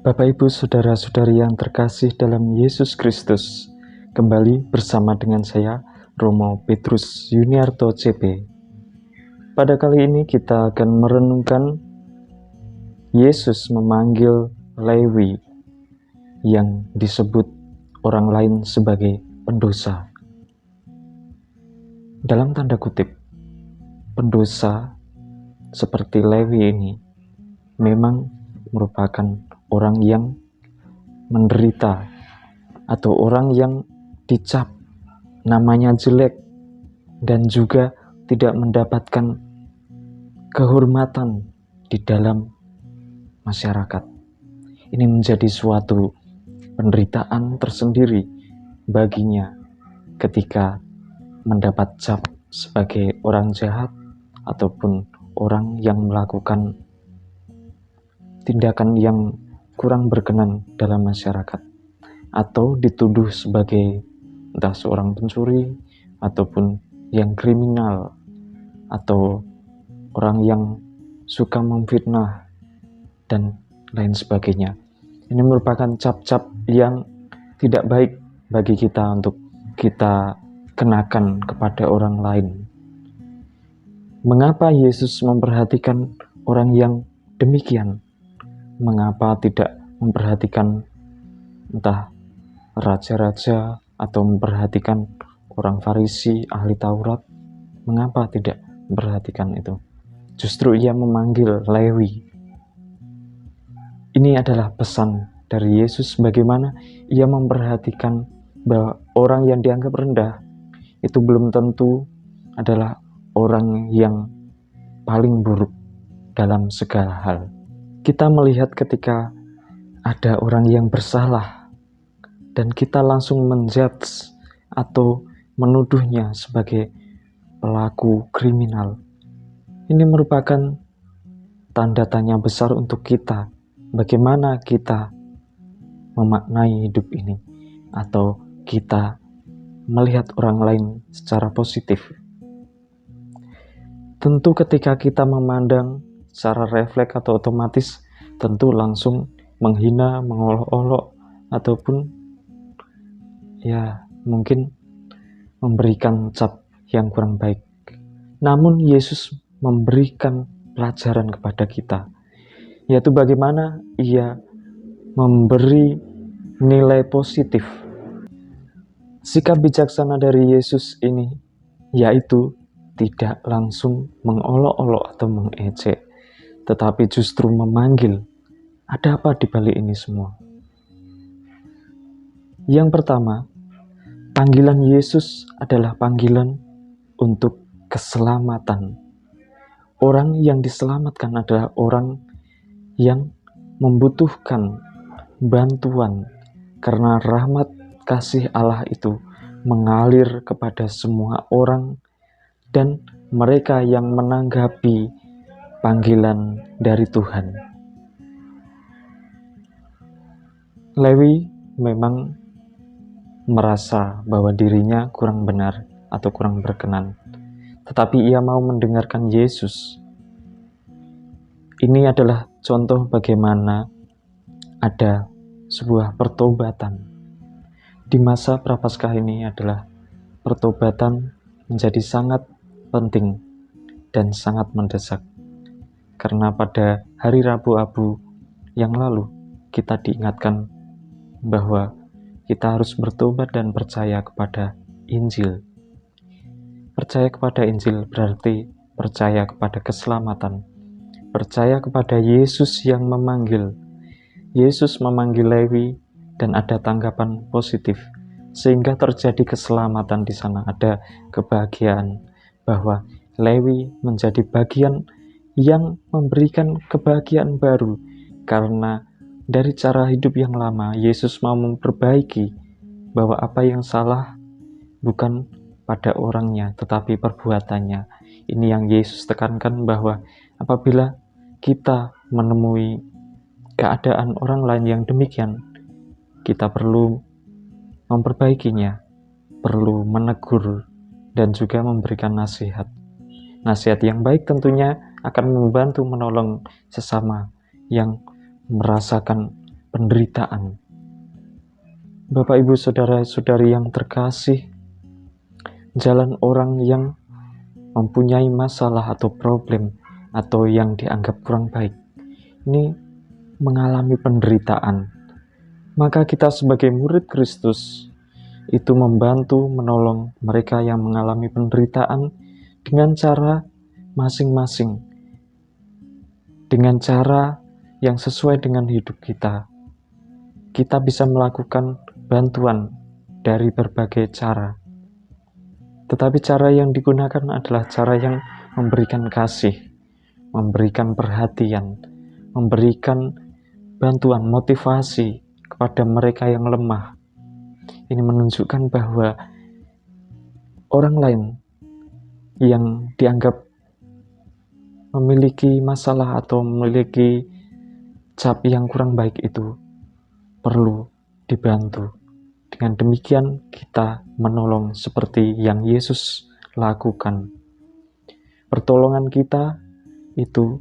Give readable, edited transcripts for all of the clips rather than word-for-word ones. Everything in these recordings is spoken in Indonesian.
Bapak, Ibu, Saudara-saudari yang terkasih dalam Yesus Kristus, kembali bersama dengan saya, Romo Petrus Yuniarto CP. Pada kali ini kita akan merenungkan Yesus memanggil Lewi yang disebut orang lain sebagai pendosa. Dalam tanda kutip, pendosa seperti Lewi ini memang merupakan orang yang menderita atau orang yang dicap namanya jelek dan juga tidak mendapatkan kehormatan di dalam masyarakat. Ini menjadi suatu penderitaan tersendiri baginya ketika mendapat cap sebagai orang jahat ataupun orang yang melakukan tindakan yang kurang berkenan dalam masyarakat, atau dituduh sebagai entah seorang pencuri ataupun yang kriminal atau orang yang suka memfitnah dan lain sebagainya. Ini merupakan cap-cap yang tidak baik bagi kita untuk kita kenakan kepada orang lain. Mengapa Yesus memperhatikan orang yang demikian? Mengapa tidak memperhatikan entah raja-raja atau memperhatikan orang Farisi, ahli Taurat? Mengapa tidak memperhatikan itu? Justru ia memanggil Lewi. Ini adalah pesan dari Yesus bagaimana ia memperhatikan bahwa orang yang dianggap rendah itu belum tentu adalah orang yang paling buruk dalam segala hal. Kita melihat ketika ada orang yang bersalah dan kita langsung menjudge atau menuduhnya sebagai pelaku kriminal. Ini merupakan tanda tanya besar untuk kita. Bagaimana kita memaknai hidup ini atau kita melihat orang lain secara positif. Tentu ketika kita memandang secara refleks atau otomatis tentu langsung menghina, mengolok-olok ataupun mungkin memberikan cap yang kurang baik. Namun Yesus memberikan pelajaran kepada kita, yaitu bagaimana ia memberi nilai positif. Sikap bijaksana dari Yesus ini yaitu tidak langsung mengolok-olok atau mengejek, tetapi justru memanggil. Ada apa di balik ini semua? Yang pertama, panggilan Yesus adalah panggilan untuk keselamatan. Orang yang diselamatkan adalah orang yang membutuhkan bantuan, karena rahmat kasih Allah itu mengalir kepada semua orang dan mereka yang menanggapi panggilan dari Tuhan. Lewi memang merasa bahwa dirinya kurang benar atau kurang berkenan, tetapi ia mau mendengarkan Yesus. Ini adalah contoh bagaimana ada sebuah pertobatan. Di masa Prapaskah ini adalah pertobatan menjadi sangat penting dan sangat mendesak. Karena pada hari Rabu Abu yang lalu kita diingatkan bahwa kita harus bertobat dan percaya kepada Injil. Percaya kepada Injil berarti percaya kepada keselamatan. Percaya kepada Yesus yang memanggil. Yesus memanggil Lewi dan ada tanggapan positif, sehingga terjadi keselamatan di sana, ada kebahagiaan bahwa Lewi menjadi bagian yang memberikan kebahagiaan baru, karena dari cara hidup yang lama Yesus mau memperbaiki bahwa apa yang salah bukan pada orangnya tetapi perbuatannya. Ini yang Yesus tekankan, bahwa apabila kita menemui keadaan orang lain yang demikian, kita perlu memperbaikinya, perlu menegur dan juga memberikan nasihat. Nasihat yang baik tentunya akan membantu menolong sesama yang merasakan penderitaan. Bapak, Ibu, saudara-saudari yang terkasih, jalan orang yang mempunyai masalah atau problem atau yang dianggap kurang baik ini mengalami penderitaan. Maka kita sebagai murid Kristus itu membantu menolong mereka yang mengalami penderitaan dengan cara masing-masing, dengan cara yang sesuai dengan hidup kita. Kita bisa melakukan bantuan dari berbagai cara. Tetapi cara yang digunakan adalah cara yang memberikan kasih, memberikan perhatian, memberikan bantuan, motivasi kepada mereka yang lemah. Ini menunjukkan bahwa orang lain yang dianggap memiliki masalah atau memiliki cap yang kurang baik itu perlu dibantu. Dengan demikian kita menolong seperti yang Yesus lakukan. Pertolongan kita itu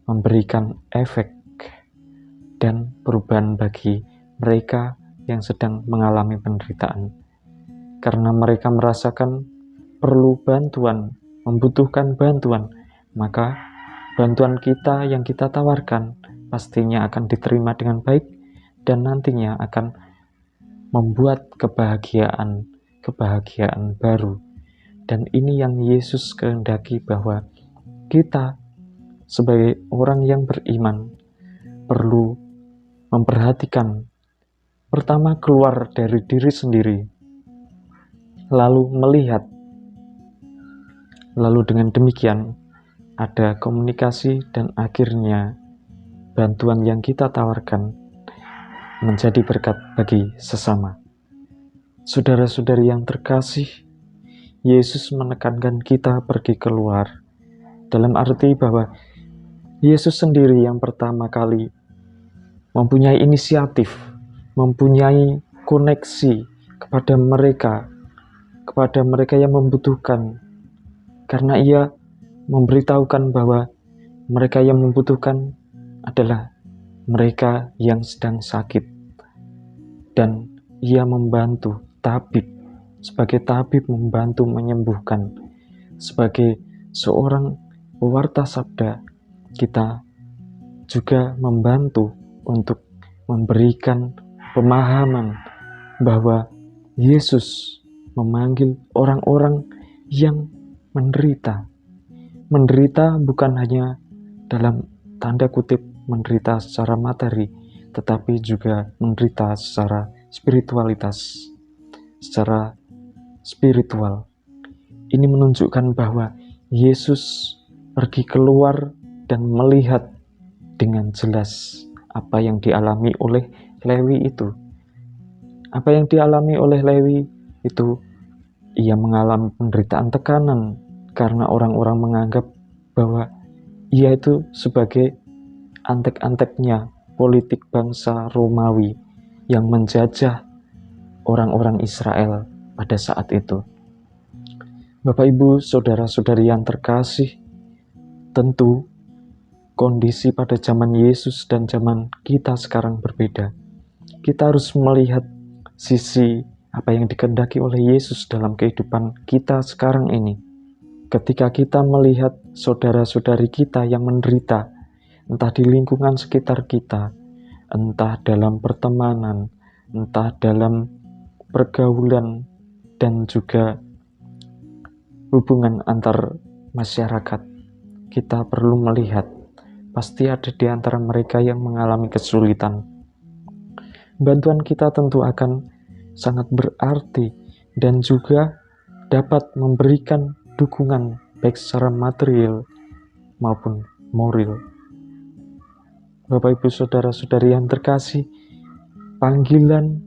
memberikan efek dan perubahan bagi mereka yang sedang mengalami penderitaan. Karena mereka merasakan perlu bantuan, membutuhkan bantuan, maka bantuan kita yang kita tawarkan pastinya akan diterima dengan baik dan nantinya akan membuat kebahagiaan baru. Dan ini yang Yesus kehendaki, bahwa kita sebagai orang yang beriman perlu memperhatikan pertama keluar dari diri sendiri, lalu melihat, lalu dengan demikian ada komunikasi dan akhirnya bantuan yang kita tawarkan menjadi berkat bagi sesama. Saudara-saudari yang terkasih, Yesus menekankan kita pergi keluar, dalam arti bahwa Yesus sendiri yang pertama kali mempunyai inisiatif, mempunyai koneksi kepada mereka yang membutuhkan, karena Ia memberitahukan bahwa mereka yang membutuhkan adalah mereka yang sedang sakit. Dan Ia membantu tabib, sebagai tabib membantu menyembuhkan. Sebagai seorang pewarta sabda, kita juga membantu untuk memberikan pemahaman bahwa Yesus memanggil orang-orang yang menderita. Menderita bukan hanya dalam tanda kutip menderita secara materi, tetapi juga menderita secara spiritual. Ini menunjukkan bahwa Yesus pergi keluar dan melihat dengan jelas apa yang dialami oleh Lewi itu. Apa yang dialami oleh Lewi itu, ia mengalami penderitaan tekanan karena orang-orang menganggap bahwa ia itu sebagai antek-anteknya politik bangsa Romawi yang menjajah orang-orang Israel pada saat itu. Bapak, Ibu, saudara-saudari yang terkasih, tentu kondisi pada zaman Yesus dan zaman kita sekarang berbeda. Kita harus melihat sisi apa yang dikehendaki oleh Yesus dalam kehidupan kita sekarang ini. Ketika kita melihat saudara-saudari kita yang menderita, entah di lingkungan sekitar kita, entah dalam pertemanan, entah dalam pergaulan, dan juga hubungan antar masyarakat, kita perlu melihat pasti ada di antara mereka yang mengalami kesulitan. Bantuan kita tentu akan sangat berarti dan juga dapat memberikan dukungan baik secara material maupun moral. Bapak, Ibu, saudara-saudari yang terkasih, panggilan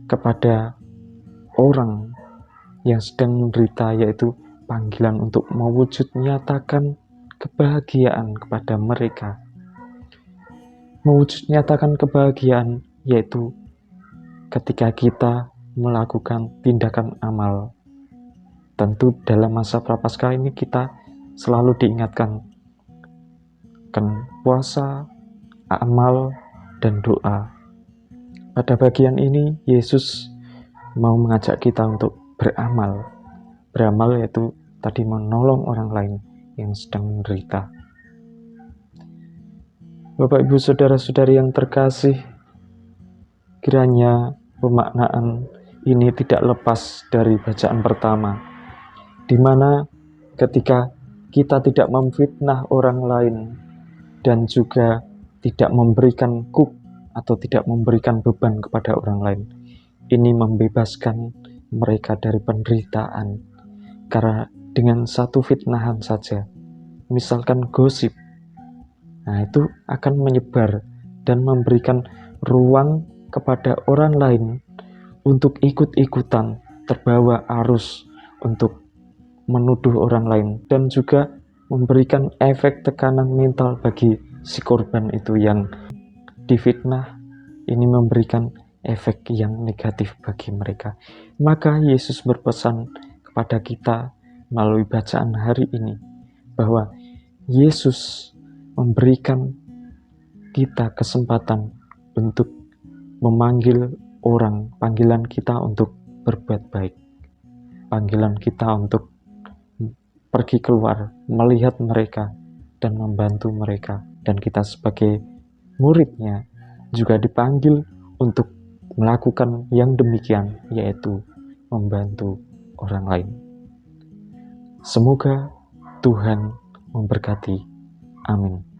kepada orang yang sedang menderita yaitu panggilan untuk mewujud nyatakan kebahagiaan kepada mereka. Mewujud nyatakan kebahagiaan yaitu ketika kita melakukan tindakan amal. Tentu dalam masa Prapaskah ini kita selalu diingatkan kan puasa amal, dan doa. Pada bagian ini, Yesus mau mengajak kita untuk beramal. Beramal yaitu tadi menolong orang lain yang sedang menderita. Bapak, Ibu, Saudara-saudari yang terkasih, kiranya pemaknaan ini tidak lepas dari bacaan pertama, di mana ketika kita tidak memfitnah orang lain dan juga tidak memberikan kuk atau tidak memberikan beban kepada orang lain, ini membebaskan mereka dari penderitaan. Karena dengan satu fitnahan saja, misalkan gosip, nah itu akan menyebar dan memberikan ruang kepada orang lain untuk ikut-ikutan terbawa arus untuk menuduh orang lain, dan juga memberikan efek tekanan mental bagi si korban itu yang difitnah. Ini memberikan efek yang negatif bagi mereka. Maka Yesus berpesan kepada kita melalui bacaan hari ini bahwa Yesus memberikan kita kesempatan untuk memanggil orang, panggilan kita untuk berbuat baik, panggilan kita untuk pergi keluar, melihat mereka dan membantu mereka. Dan kita sebagai muridnya juga dipanggil untuk melakukan yang demikian, yaitu membantu orang lain. Semoga Tuhan memberkati. Amin.